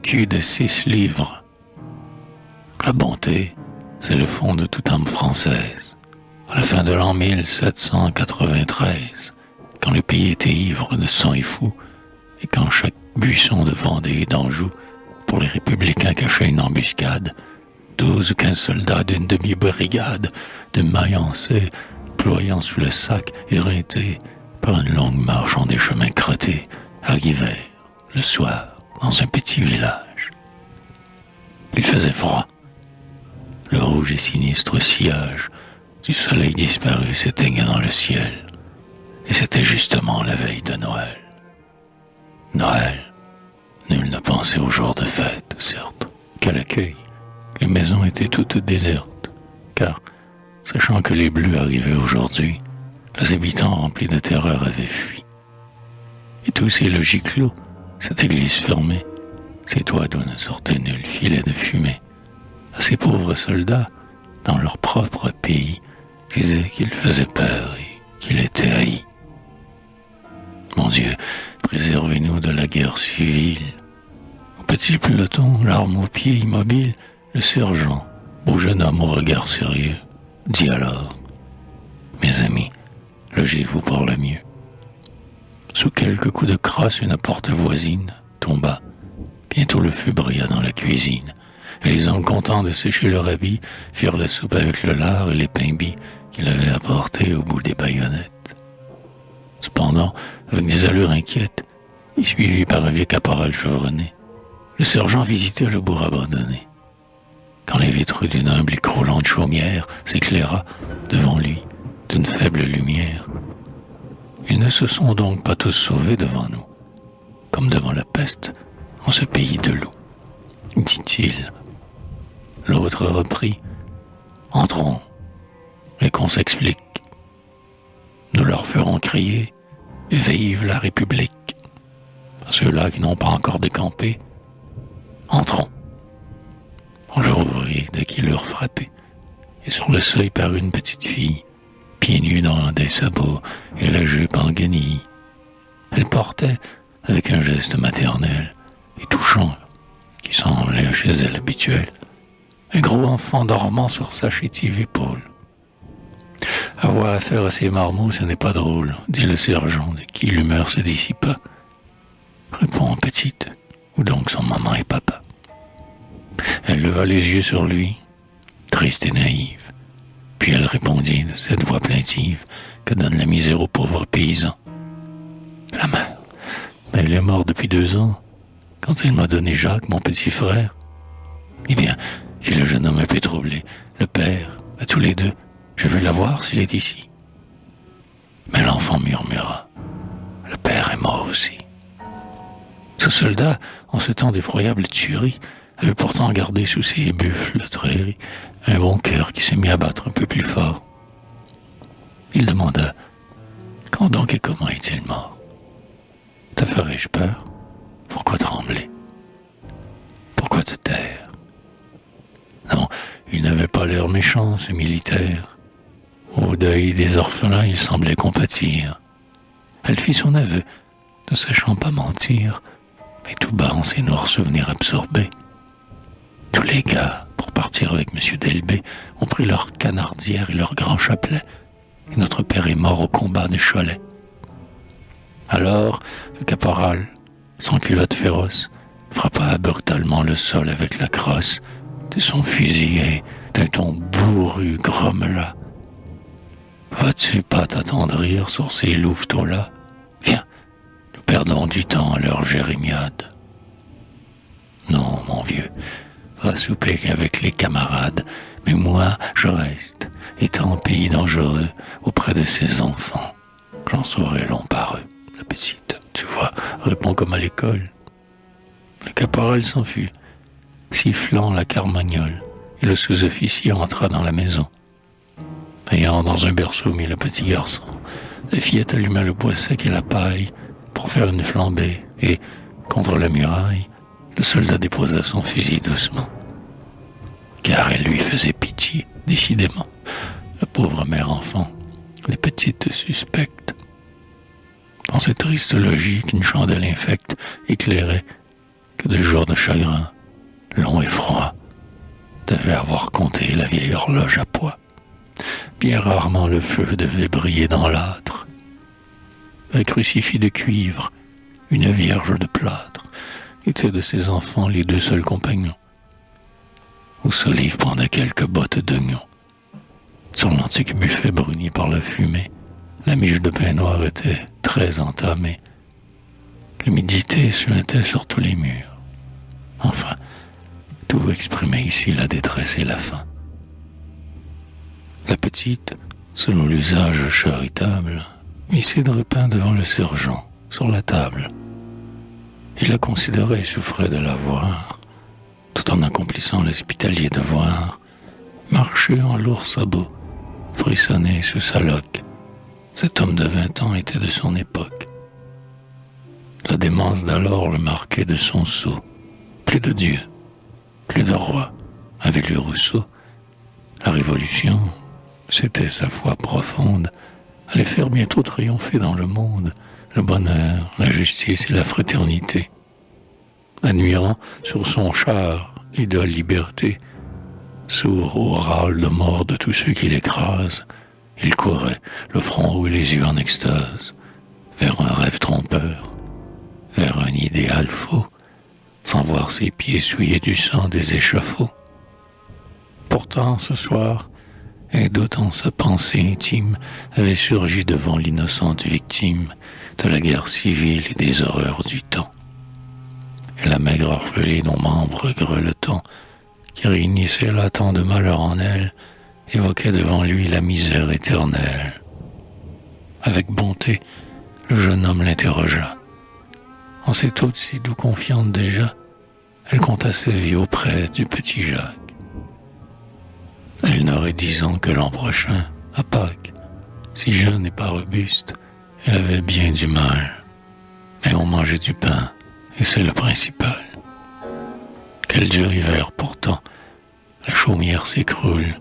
écus de 6 livres. La bonté, c'est le fond de toute âme française. À la fin de l'an 1793, quand le pays était ivre de sang et fou, et quand chaque buisson de Vendée et d'Anjou, pour les républicains cachait une embuscade, 12 ou 15 soldats d'une demi-brigade de Mayence, ployant sous le sac, éreintés par une longue marche en des chemins crottés, arrivèrent, le soir, dans un petit village. Il faisait froid. Le rouge et sinistre sillage du soleil disparu s'éteignait dans le ciel, et c'était justement la veille de Noël. Noël, nul ne pensait au jour de fête, certes, qu'à l'accueil. Les maisons étaient toutes désertes, car, sachant que les Bleus arrivaient aujourd'hui, les habitants remplis de terreur avaient fui. Et tous ces logis clos, cette église fermée, ces toits d'où ne sortait nul filet de fumée, à ces pauvres soldats, dans leur propre pays, disaient qu'ils faisaient peur et qu'ils étaient haïs. Mon Dieu, préservez-nous de la guerre civile. Au petit peloton, l'arme au pied immobile, le sergent, beau jeune homme au regard sérieux, dit alors: « Mes amis, logez-vous pour le mieux. » Sous quelques coups de crosse, une porte voisine tomba. Bientôt le feu brilla dans la cuisine, et les hommes contents de sécher leur habit firent la soupe avec le lard et les pains bis qu'il avait apportés au bout des baïonnettes. Cependant, avec des allures inquiètes, et suivi par un vieux caporal chevronné, le sergent visitait le bourg abandonné. Quand les vitres d'une humble et croulante chaumière s'éclaira devant lui d'une faible lumière, ils ne se sont donc pas tous sauvés devant nous, comme devant la peste en ce pays de loups, dit-il. L'autre reprit: « Entrons, et qu'on s'explique. Nous leur ferons crier « Vive la République !» À ceux-là qui n'ont pas encore décampé, entrons. » On leur ouvrit dès qu'ils l'eurent frappé, et sur le seuil parut une petite fille, pieds nus dans des sabots et la jupe en guenilles. Elle portait, avec un geste maternel et touchant, qui semblait chez elle habituel, un gros enfant dormant sur sa chétive épaule. « Avoir affaire à ces marmots, ce n'est pas drôle, » dit le sergent, de qui l'humeur se dissipa. « Réponds, petite, où donc sont maman et papa ?» Elle leva les yeux sur lui, triste et naïve, puis elle répondit de cette voix plaintive que donne la misère aux pauvres paysans. « La mère, mais elle est morte depuis 2 ans, quand elle m'a donné Jacques, mon petit frère. »« Eh bien, fit le jeune homme un peu troublé, le père, à tous les deux, je veux la voir s'il est ici. » Mais l'enfant murmura: « Le père est mort aussi. » Ce soldat, en ce temps d'effroyable tuerie, avait pourtant gardé sous ses buffles un bon cœur qui se mit à battre un peu plus fort. Il demanda: « Quand donc et comment est-il mort? Te ferais-je peur? Pourquoi trembler? Pourquoi te taire? » Non, il n'avait pas l'air méchant, ce militaire. Au deuil des orphelins, il semblait compatir. Elle fit son aveu, ne sachant pas mentir, mais tout bas en ses noirs souvenirs absorbés. Tous les gars, pour partir avec M. Delbé, ont pris leur canardière et leur grand chapelet, et notre père est mort au combat des Cholets. Alors, le caporal, sans culotte féroce, frappa brutalement le sol avec la crosse de son fusil et, d'un ton bourru, grommela: « Vas-tu pas t'attendrir sur ces louveteaux-là? Viens, nous perdons du temps à leur jérémiade. » Non, mon vieux, va souper avec les camarades, mais moi, je reste, étant en pays dangereux, auprès de ces enfants. J'en saurai long par eux. La petite, tu vois, répond comme à l'école. Le caporal s'enfuit, sifflant la carmagnole, et le sous-officier entra dans la maison. Ayant dans un berceau mis le petit garçon, la fillette alluma le bois sec et la paille pour faire une flambée, et, contre la muraille, le soldat déposa son fusil doucement. Car elle lui faisait pitié, décidément. La pauvre mère-enfant, les petites suspectes. Dans ce triste logis qu'une chandelle infecte éclairait, que de jours de chagrin, longs et froids, devait avoir compté la vieille horloge à poids. Bien rarement le feu devait briller dans l'âtre. Un crucifix de cuivre, une vierge de plâtre, étaient de ses enfants les deux seuls compagnons. Au solive pendaient quelques bottes d'oignons. Sur l'antique buffet bruni par la fumée, la miche de pain noir était très entamée. L'humidité suintait sur tous les murs. Enfin, tout exprimait ici la détresse et la faim. La petite, selon l'usage charitable, mit cidre pain devant le sergent, sur la table. Il la considérait et souffrait de la voir, tout en accomplissant l'hospitalier devoir, marcher en lourds sabots, frissonner sous sa loque. Cet homme de 20 ans était de son époque. La démence d'alors le marquait de son sceau. Plus de Dieu, plus de roi, avait lu Rousseau. La Révolution, c'était sa foi profonde, allait faire bientôt triompher dans le monde le bonheur, la justice et la fraternité. Admirant sur son char l'idole liberté, sourd au râle de mort de tous ceux qui l'écrasent, il courait, le front rouge et les yeux en extase, vers un rêve trompeur, vers un idéal faux, sans voir ses pieds souillés du sang des échafauds. Pourtant, ce soir, un doute en sa pensée intime avait surgi devant l'innocente victime de la guerre civile et des horreurs du temps. Et la maigre orpheline aux membres grelottants, qui réunissait là tant de malheur en elle, évoquait devant lui la misère éternelle. Avec bonté, le jeune homme l'interrogea. En cette haute si doux confiante déjà, elle conta sa vie auprès du petit Jacques. Elle n'aurait 10 ans que l'an prochain, à Pâques. Si jeune et pas robuste, elle avait bien du mal. Mais on mangeait du pain, et c'est le principal. Quel dur hiver pourtant, la chaumière s'écroule.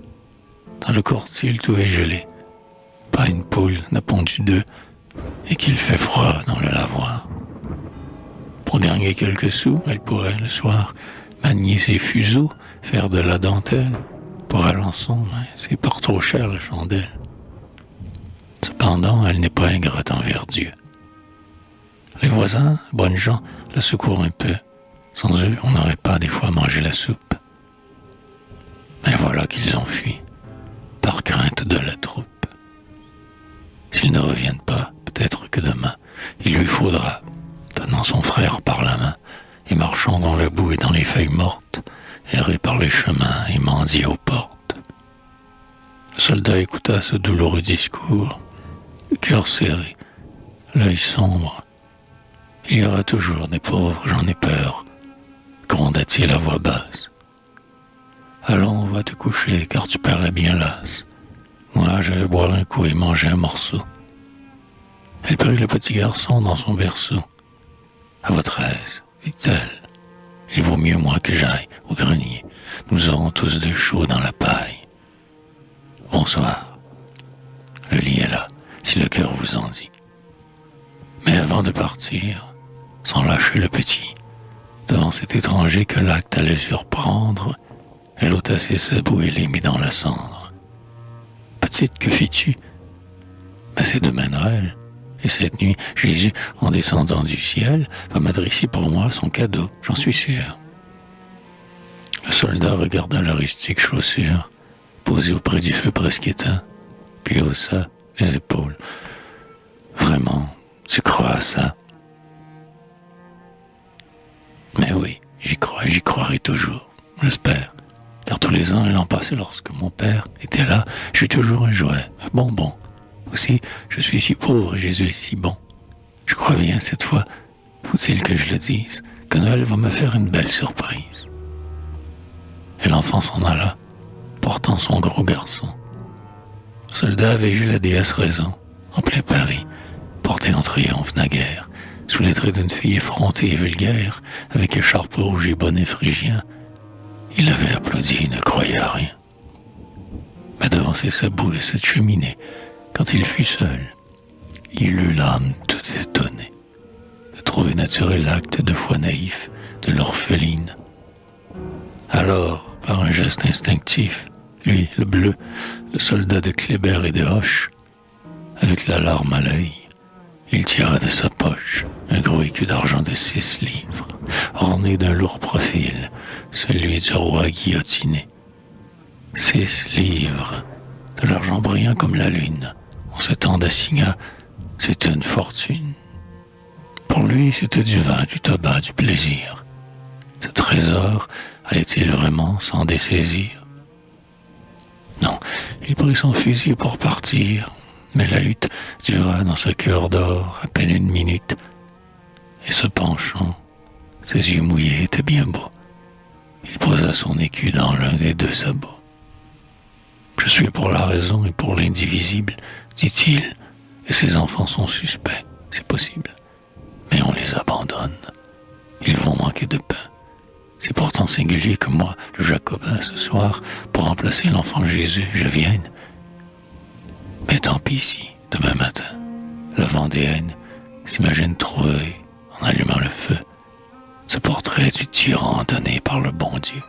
Dans le courtil tout est gelé. Pas une poule n'a pondu d'œufs, et qu'il fait froid dans le lavoir. Pour gagner quelques sous, elle pourrait, le soir, manier ses fuseaux, faire de la dentelle. Pour Alençon, c'est pas trop cher la chandelle. Cependant, elle n'est pas ingrate envers Dieu. Les voisins, bonnes gens, la secourent un peu. Sans eux, on n'aurait pas des fois mangé la soupe. Mais voilà qu'ils ont fui, par crainte de la troupe. S'ils ne reviennent pas, peut-être que demain, il lui faudra, tenant son frère par la main, et marchant dans la boue et dans les feuilles mortes, errer par les chemins et mendier aux portes. Le soldat écouta ce douloureux discours, le cœur serré, l'œil sombre. Il y aura toujours des pauvres, j'en ai peur, gronda-t-il à voix basse. Allons, va te coucher, car tu parais bien lasse. Moi, je vais boire un coup et manger un morceau. Elle prit le petit garçon dans son berceau. À votre aise, dit-elle. Il vaut mieux moi que j'aille au grenier. Nous aurons tous de chaud dans la paille. Bonsoir. Le lit est là, si le cœur vous en dit. Mais avant de partir, sans lâcher le petit, devant cet étranger que l'acte allait surprendre, elle ôta ses sabots et les mit dans la cendre. Petite, que fis-tu? Mais c'est demain Noël. Et cette nuit, Jésus, en descendant du ciel, va m'adresser pour moi son cadeau, j'en suis sûr. Le soldat regarda la rustique chaussure, posée auprès du feu presque éteint, puis haussa les épaules. Vraiment, tu crois à ça? Mais oui, j'y crois et j'y croirai toujours, j'espère. Car tous les ans et l'an passé, lorsque mon père était là, j'eus toujours un jouet, un bonbon. Aussi, je suis si pauvre, Jésus est si bon. Je crois bien cette fois, faut-il que je le dise, que Noël va me faire une belle surprise. Et l'enfant s'en alla, portant son gros garçon. Le soldat avait eu la déesse raison, en plein Paris, porté en triomphe naguère, sous les traits d'une fille effrontée et vulgaire, avec écharpe rouge et bonnet phrygien. Il avait applaudi et ne croyait à rien. Mais devant ses sabots et cette cheminée, quand il fut seul, il eut l'âme tout étonnée de trouver naturel l'acte de foi naïf de l'orpheline. Alors, par un geste instinctif, lui, le bleu, le soldat de Kléber et de Hoche, avec la larme à l'œil, il tira de sa poche un gros écu d'argent de 6 livres, orné d'un lourd profil, celui du roi guillotiné. 6 livres, de l'argent brillant comme la lune. En ce temps d'assignat, c'était une fortune. Pour lui, c'était du vin, du tabac, du plaisir. Ce trésor allait-il vraiment s'en dessaisir? Non, il prit son fusil pour partir, mais la lutte dura dans ce cœur d'or à peine 1 minute, et se penchant, ses yeux mouillés étaient bien beaux. Il posa son écu dans l'un des 2 sabots. « Je suis pour la raison et pour l'indivisible, dit-il, et ces enfants sont suspects, c'est possible. Mais on les abandonne. Ils vont manquer de pain. C'est pourtant singulier que moi, le Jacobin, ce soir, pour remplacer l'enfant Jésus, je vienne. Mais tant pis si, demain matin, la Vendéenne s'imagine trouver, en allumant le feu, ce portrait du tyran donné par le bon Dieu.